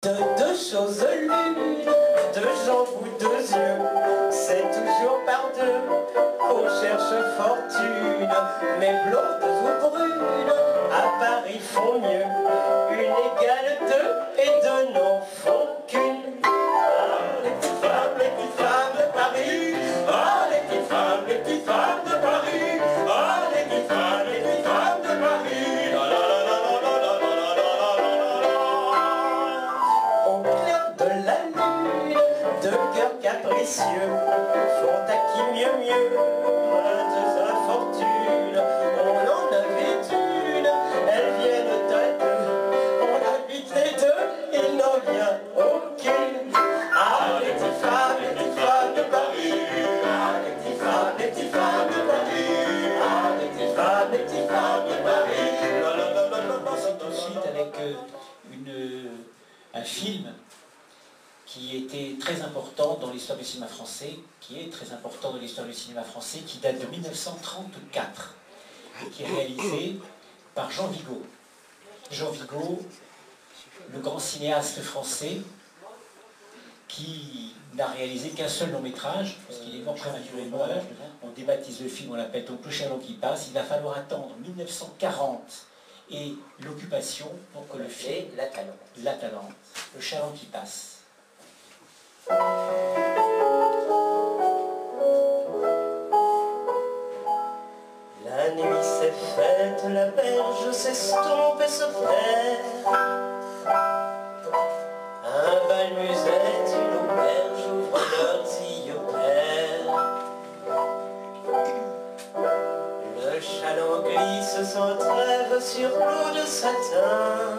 De deux choses l'une, deux jambes ou deux yeux, c'est toujours par deux qu'on cherche fortune. Mais blondes ou brunes, à Paris font mieux. Une égale deux et deux n'en font qu'une. Ah, les petites femmes de Paris. Ah, les petites femmes de Paris. Ah, les petites femmes de Paris. La, la, la, la, la, la, la, la, la, la. Au clair de la lune, deux cœurs capricieux font à qui mieux, de sa fortune. On en avait une, elles viennent à deux. On habite les deux, il n'en vient aucune. Ah, les petites femmes de Paris. Ah, les petites femmes de Paris. Ah, les petites femmes de Paris. C'est ensuite avec un film qui était très important dans l'histoire du cinéma français, qui date de 1934, et qui est réalisé par Jean Vigo. Jean Vigo, le grand cinéaste français, qui n'a réalisé qu'un seul long métrage, parce qu'il est mort prématurément. On débaptise le film, on l'appelle donc Le Chaland qui passe. Il va falloir attendre 1940 et l'occupation pour que le film... La Talente. Le Chaland qui passe. La nuit s'est faite, la berge s'estompe et se perd. Un bal musette, une auberge ouvrent leurs yeux pères. Le chaland glisse sans trêve sur l'eau de satin.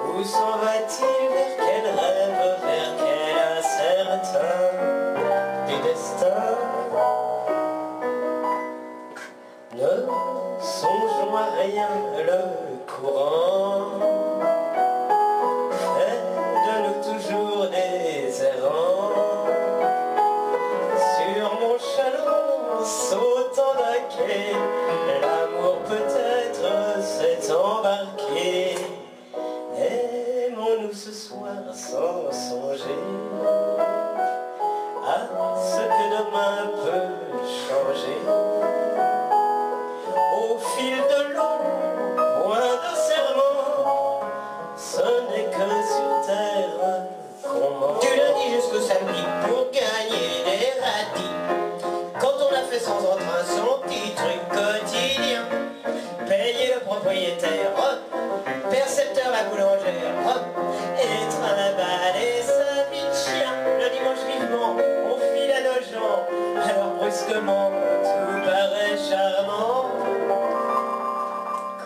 Où s'en va-t-il, vers quel rêve, vers quel incertain des destins? Ne songeons à rien, le courant fait de nous toujours des errants. Sur mon chaland, sautant d'un quai, l'amour peut-être s'est embarqué. Aimons-nous ce soir sans songer à ce que demain peut changer. Au fil de l'eau, point de serment, ce n'est que sur terre qu'on ment. Du lundi jusqu'au samedi pour gagner des radis. Quand on a fait sans entrain son petit truc quotidien, payer le propriétaire, percepteur la boulangère, et trimballer sa vie de chien. Le dimanche vivement, on file à nos gens, alors brusquement, tout paraît charmant.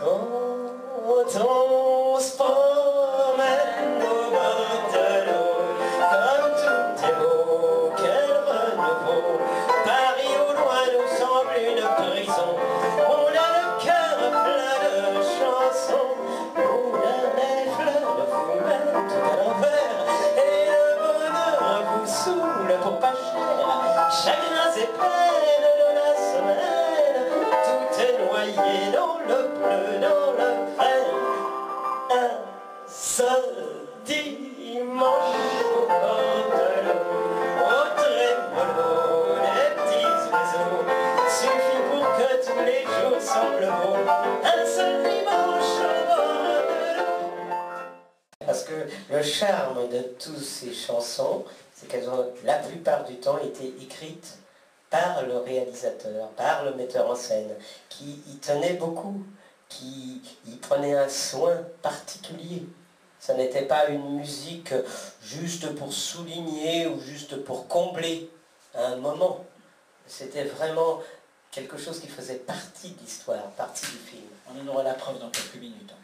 Quand on se promène au bord de l'eau, comme tout est beau, quel renouveau. Paris au loin nous semble une prison. On a le cœur plein de chansons. On a les fleurs de vous-même tout à l'envers. Et le bonheur vous saoule pour pas cher. Chagrins et peines de la semaine, tout est noyé dans le bleu, dans le vert. Un seul dimanche au bord de l'eau, au trémolo des petits oiseaux, suffit pour que tous les jours semblent beaux. Un seul dimanche au bord de l'eau. Parce que le charme de toutes ces chansons, c'est qu'elles ont la plupart du temps été écrites par le réalisateur, par le metteur en scène, qui y tenait beaucoup, qui y prenait un soin particulier. Ça n'était pas une musique juste pour souligner ou juste pour combler un moment. C'était vraiment quelque chose qui faisait partie de l'histoire, partie du film. On en aura la preuve dans quelques minutes encore.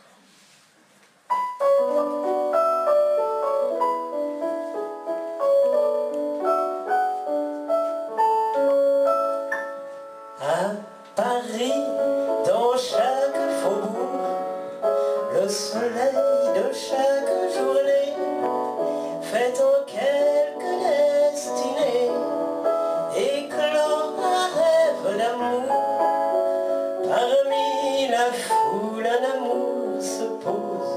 À Paris, dans chaque faubourg, le soleil de chaque journée fait en quelques destinées éclore un rêve d'amour. Parmi la foule, un amour se pose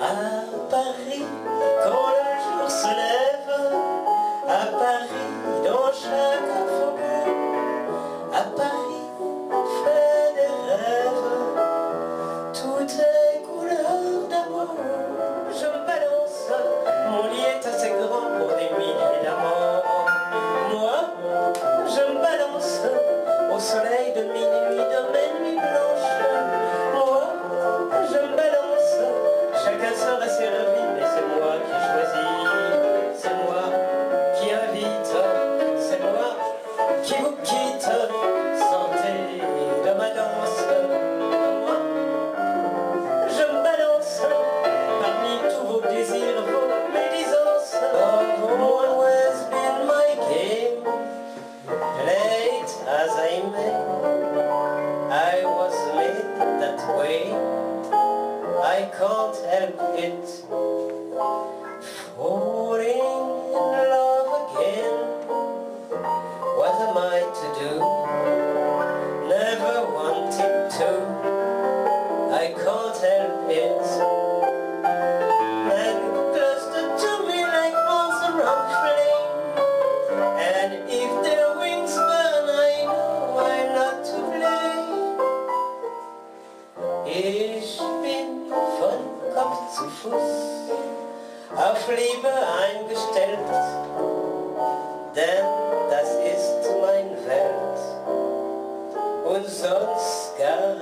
À Paris, quand le jour se lève, à Paris, dans chaque faubourg, à Paris, on fait des rêves, tout est couleur d'amour. Je me balance, mon lit est assez grand pour des milliers d'amants. Moi, je me balance au soleil de minuit, de mes nuits blanches. Moi, je me balance, chacun sort à ses revis, mais c'est moi qui choisis, c'est moi qui invite, c'est moi qui vous quitte. Sortez de ma danse. Moi, je me balance parmi tous vos désirs, vos médisances. You've always been my game, played as I may. I was made that way, I can't help it. Falling in love again, what am I to do? Never wanted to, I can't help it. Men cluster to me like moths around flame, and if their wings burn, I know I'm not to blame. Ich bin von Kopf zu Fuß auf Liebe eingestellt, denn das ist mein Welt und sonst gar